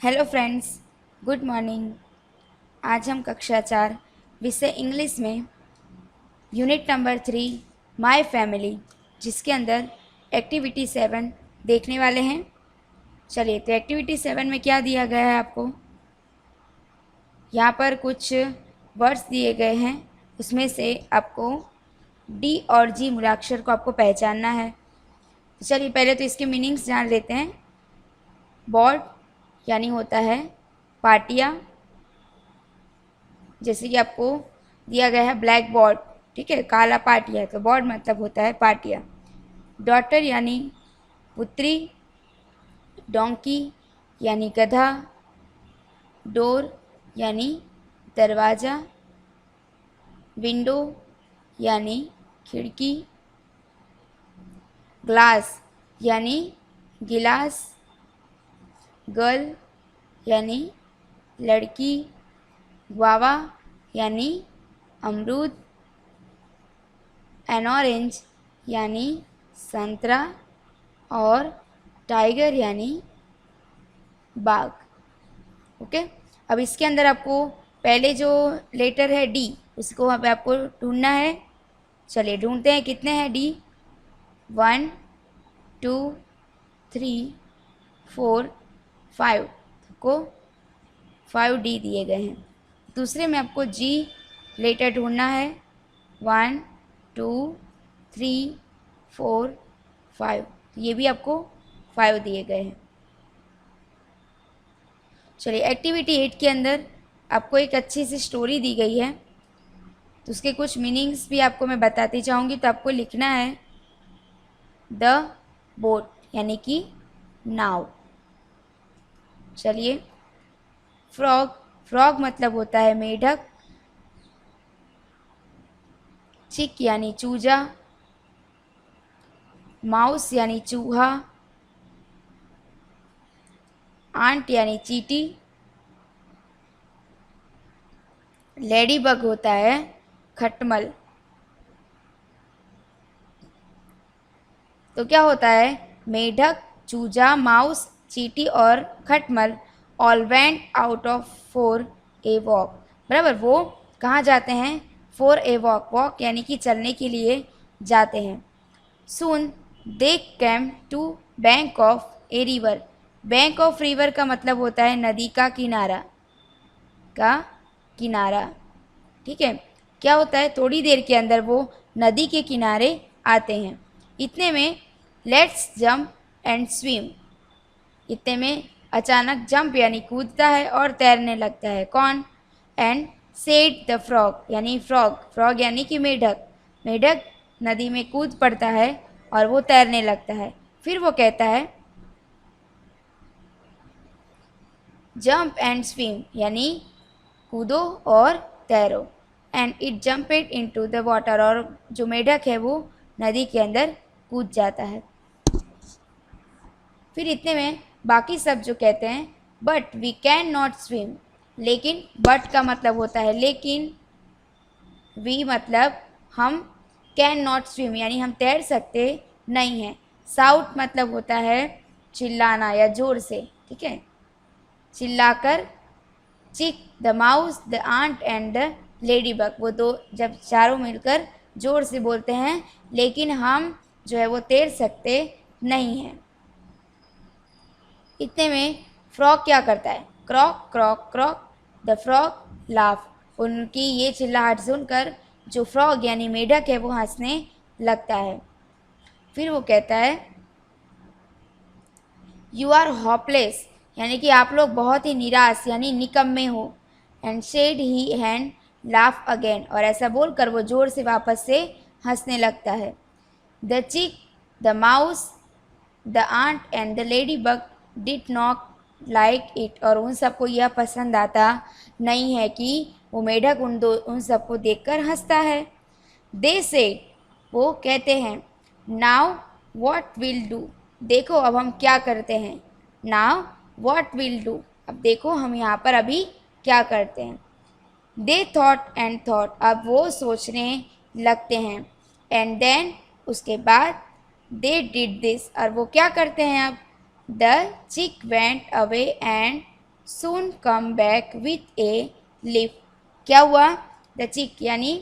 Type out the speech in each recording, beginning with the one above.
Hello friends, good morning. आज हम कक्षा 4 विषय इंग्लिश में यूनिट नंबर 3 माय फैमिली, जिसके अंदर एक्टिविटी 7 देखने वाले हैं। चलिए, तो एक्टिविटी 7 में क्या दिया गया है आपको? यहाँ पर कुछ वर्ड्स दिए गए हैं, उसमें से आपको डी और जी मूलाक्षर को आपको पहचानना है। तो चलिए, पहले तो इसके मीनिंग्स जान लेते हैं। बोर्ड यानी होता है पाटिया, जैसे कि आपको दिया गया है ब्लैक बोर्ड, ठीक है, काला पाटिया, तो बोर्ड मतलब होता है पाटिया। डॉटर यानी पुत्री, डोंकी यानी गधा, डोर यानी दरवाज़ा, विंडो यानी खिड़की, ग्लास यानी गिलास, गर्ल यानी लड़की, गुआवा यानी अमरूद, एन ऑरेंज यानी संतरा, और टाइगर यानी बाघ। ओके, अब इसके अंदर आपको पहले जो लेटर है डी, उसको अब आपको ढूंढना है। चलिए ढूंढते हैं, कितने हैं डी? 1 2 3 4 5 को 5 डी दिए गए हैं। दूसरे में आपको जी लेटर ढूंढना है। 1 2 3 4 5, ये भी आपको 5 दिए गए हैं। चलिए, एक्टिविटी 8 के अंदर आपको एक अच्छी सी स्टोरी दी गई है, तो उसके कुछ मीनिंग्स भी आपको मैं बताती जाऊंगी। तो आपको लिखना है द बोट, यानी कि नाव। चलिए, फ्रॉग, फ्रॉग मतलब होता है मेढक। चिक यानी चूजा, माउस यानी चूहा, आंट यानी चींटी, लेडी बग होता है खटमल। तो क्या होता है? मेढक, चूजा, माउस, चींटी और खटमल all went out of for a walk. बराबर, वो कहाँ जाते हैं? फॉर ए वॉक, वॉक यानी कि चलने के लिए जाते हैं। Soon they came to bank of a river. Bank of river का मतलब होता है नदी का किनारा, का किनारा, ठीक है। क्या होता है? थोड़ी देर के अंदर वो नदी के किनारे आते हैं। इतने में लेट्स जंप एंड स्विम, इतने में अचानक जंप यानी कूदता है और तैरने लगता है। कौन? एंड सेड द फ्रॉग, यानी फ्रॉग, फ्रॉग यानी कि मेढक, मेढक नदी में कूद पड़ता है और वो तैरने लगता है। फिर वो कहता है जंप एंड स्विम, यानी कूदो और तैरो। And it jumped into the water, और जो मेढक है वो नदी के अंदर कूद जाता है। फिर इतने में बाकी सब जो कहते हैं but we can not swim, लेकिन बट का मतलब होता है लेकिन, वी मतलब हम, कैन नॉट स्विम यानी हम तैर सकते नहीं हैं। साउट मतलब होता है चिल्लाना या ज़ोर से, ठीक है, चिल्लाकर। Chick, the mouse, the ant and the ladybug, वो दो जब चारों मिलकर ज़ोर से बोलते हैं, लेकिन हम जो है वो तैर सकते नहीं हैं। इतने में फ्रॉग क्या करता है? क्रॉक क्रॉक क्रॉक, द फ्रॉग लाफ। उनकी ये चिल्लाहट सुनकर जो फ्रॉग यानी मेढक है वो हंसने लगता है। फिर वो कहता है यू आर होपलेस, यानी कि आप लोग बहुत ही निराश यानी निकम्मे हो। And shed he hand laugh again, और ऐसा बोलकर वो जोर से वापस से हंसने लगता है। The chick, the mouse, the ant and the ladybug did not like it, और उन सबको यह पसंद आता नहीं है कि वो मेढक उन सबको देखकर हंसता है। दे से, वो कहते हैं नाउ व्हाट विल डू, देखो अब हम क्या करते हैं। नाउ व्हाट विल डू, अब देखो हम यहाँ पर अभी क्या करते हैं। दे थॉट एंड थॉट, अब वो सोचने लगते हैं। एंड देन, उसके बाद, दे डिड दिस, और वो क्या करते हैं अब। द चिक went away and soon come back with a leaf. क्या हुआ? द चिक यानी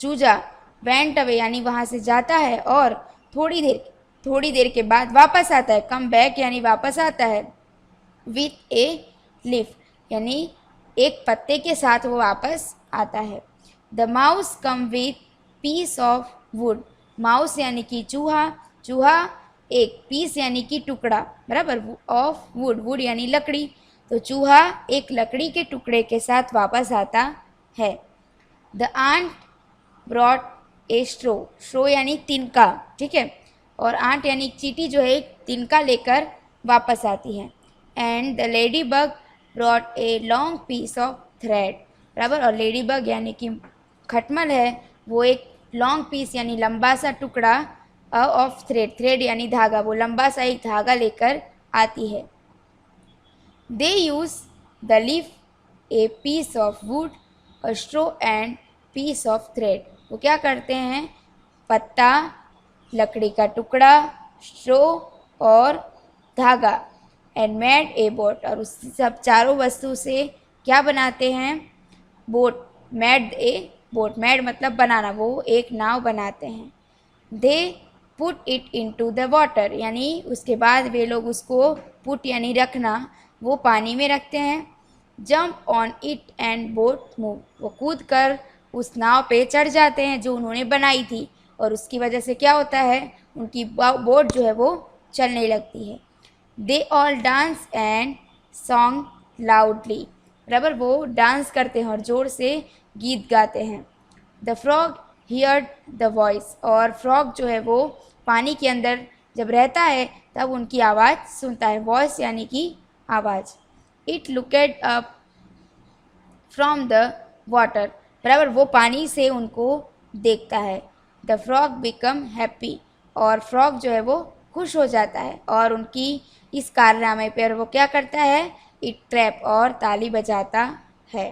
चूजा went away यानी वहाँ से जाता है और थोड़ी देर के बाद वापस आता है। कम बैक यानी वापस आता है। विथ ए लीफ यानी एक पत्ते के साथ वो वापस आता है। The mouse come with piece of wood. Mouse यानी कि चूहा, चूहा एक पीस यानी कि टुकड़ा, बराबर, ऑफ वुड, वुड यानी लकड़ी, तो चूहा एक लकड़ी के टुकड़े के साथ वापस आता है। द आंट ब्रॉट ए स्ट्रो यानी तिनका, ठीक है, और आंट यानी चींटी जो है एक तिनका लेकर वापस आती है। And the ladybug brought a long piece of thread, बराबर, और लेडी बग यानी कि खटमल है वो एक लॉन्ग पीस यानी लंबा सा टुकड़ा ऑफ थ्रेड, थ्रेड यानी धागा, वो लंबा सा एक धागा लेकर आती है। They use the leaf a piece of wood और straw and piece of thread. वो क्या करते हैं? पत्ता, लकड़ी का टुकड़ा, स्ट्रो और धागा, एंड मेड ए बोट, और उस सब चारों वस्तु से क्या बनाते हैं? Boat. Made a boat, made मतलब बनाना, वो एक नाव बनाते हैं। They put it into the water यानी उसके बाद वे लोग उसको पुट यानी रखना, वो पानी में रखते हैं। Jump on it and boat move, वो कूद कर उस नाव पे चढ़ जाते हैं जो उन्होंने बनाई थी, और उसकी वजह से क्या होता है? उनकी बोट जो है वो चलने लगती है। They all dance and song loudly, बराबर, वो डांस करते हैं और ज़ोर से गीत गाते हैं। The frog heard the voice, और फ्रॉग जो है वो पानी के अंदर जब रहता है तब उनकी आवाज़ सुनता है। वॉइस यानी कि आवाज़। It looked up from the water, बराबर, वो पानी से उनको देखता है। द फ्रॉग बिकम हैप्पी, और फ्रॉग जो है वो खुश हो जाता है और उनकी इस कारनामे पर वो क्या करता है? इट ट्रैप, और ताली बजाता है।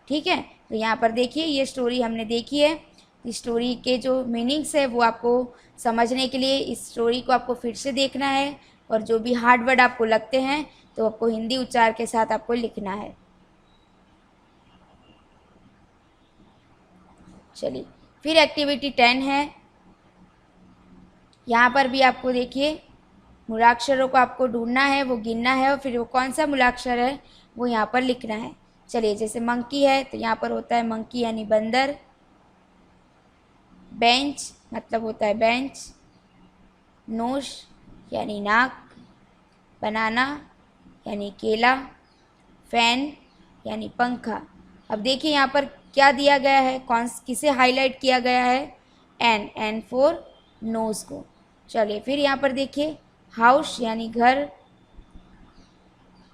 ठीक है, तो यहाँ पर देखिए ये स्टोरी हमने देखी है। इस स्टोरी के जो मीनिंग्स है वो आपको समझने के लिए इस स्टोरी को आपको फिर से देखना है, और जो भी हार्ड वर्ड आपको लगते हैं तो आपको हिंदी उच्चार के साथ आपको लिखना है। चलिए, फिर एक्टिविटी 10 है। यहाँ पर भी आपको देखिए मूलाक्षरों को आपको ढूंढना है, वो गिनना है, और फिर वो कौन सा मूलाक्षर है वो यहाँ पर लिखना है। चलिए, जैसे मंकी है तो यहाँ पर होता है मंकी यानी बंदर। बेंच मतलब होता है बेंच। नोश यानी नाक। बनाना यानी केला। फैन यानी पंखा। अब देखिए यहाँ पर क्या दिया गया है, किसे हाईलाइट किया गया है? एन फॉर नोज को। चलिए फिर यहाँ पर देखिए हाउस यानी घर।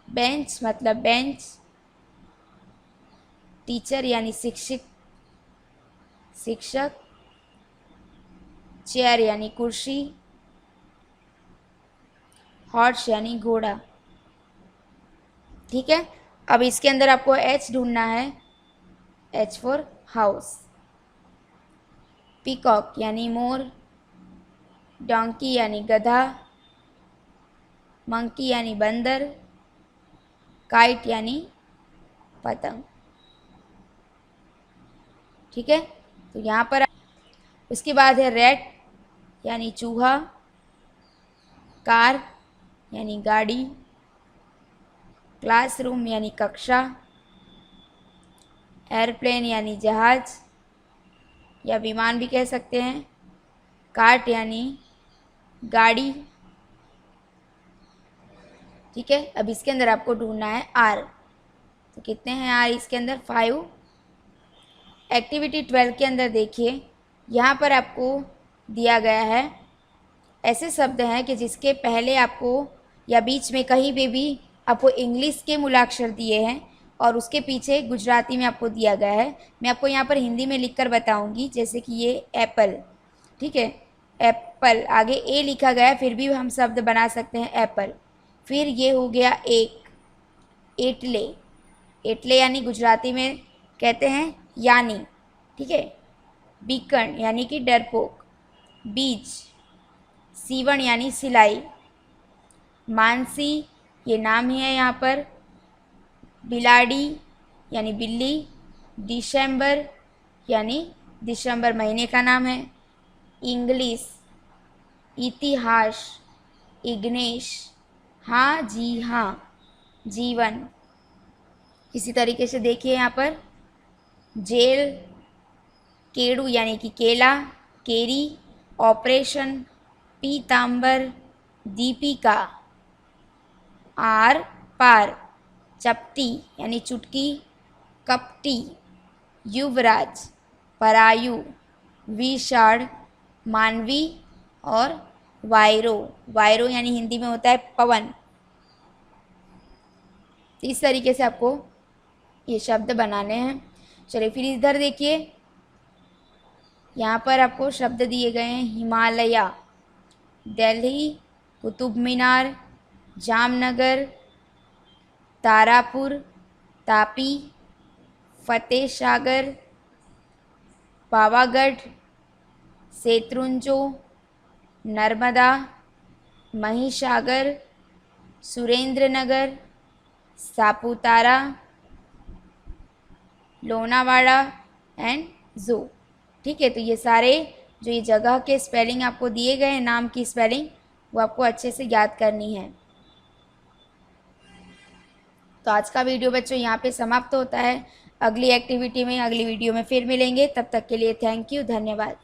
बेंच मतलब बेंच। टीचर यानी शिक्षक। चेयर यानी कुर्सी। हॉर्स यानी घोड़ा। ठीक है, अब इसके अंदर आपको एच ढूंढना है। H for house. पीकॉक यानी मोर। डोंकी यानी गधा। मंकी यानी बंदर। काइट यानी पतंग। ठीक है, तो यहाँ पर उसके बाद है रैट यानी चूहा। कार यानी गाड़ी। क्लासरूम यानी कक्षा। एयरप्लेन यानी जहाज या विमान भी कह सकते हैं। कार्ट यानी गाड़ी। ठीक है, अब इसके अंदर आपको ढूंढना है आर। तो कितने हैं आर इसके अंदर? 5। एक्टिविटी 12 के अंदर देखिए यहाँ पर आपको दिया गया है ऐसे शब्द हैं कि जिसके पहले आपको या बीच में कहीं पे भी आपको इंग्लिश के मूलाक्षर दिए हैं और उसके पीछे गुजराती में आपको दिया गया है। मैं आपको यहाँ पर हिंदी में लिखकर बताऊँगी, जैसे कि ये एप्पल। ठीक है, एप्पल, आगे ए लिखा गया है फिर भी हम शब्द बना सकते हैं एप्पल। फिर ये हो गया एक, एटले। एटले यानी गुजराती में कहते हैं यानी। ठीक है, बीकन यानी कि डरपोक। बीज, सीवण यानी सिलाई। मानसी ये नाम ही है यहाँ पर। बिलाड़ी यानी बिल्ली, दिसंबर यानी दिसंबर महीने का नाम है, इंग्लिश, इतिहास, इग्नेश, हाँ जी हाँ, जीवन। इसी तरीके से देखिए यहाँ पर जेल, केड़ू यानी कि केला, केरी, ऑपरेशन, पीतांबर, दीपिका, आर पार, चपटी यानी चुटकी, कपटी, युवराज, परायु, विषाण, मानवी और वायरो। वायरो यानी हिंदी में होता है पवन। इस तरीके से आपको ये शब्द बनाने हैं। चलिए फिर इधर देखिए, यहाँ पर आपको शब्द दिए गए हैं हिमालय, दिल्ली, कुतुब मीनार, जामनगर, तारापुर, तापी, फतेह सागर, पावागढ़, शत्रुंजय, नर्मदा, महिसागर, सुरेंद्रनगर, सापुतारा, लोनावाड़ा एंड जू। ठीक है, तो ये सारे जो ये जगह के स्पेलिंग आपको दिए गए हैं, नाम की स्पेलिंग, वो आपको अच्छे से याद करनी है। तो आज का वीडियो बच्चों यहाँ पे समाप्त होता है। अगली एक्टिविटी में, अगली वीडियो में फिर मिलेंगे। तब तक के लिए थैंक यू, धन्यवाद।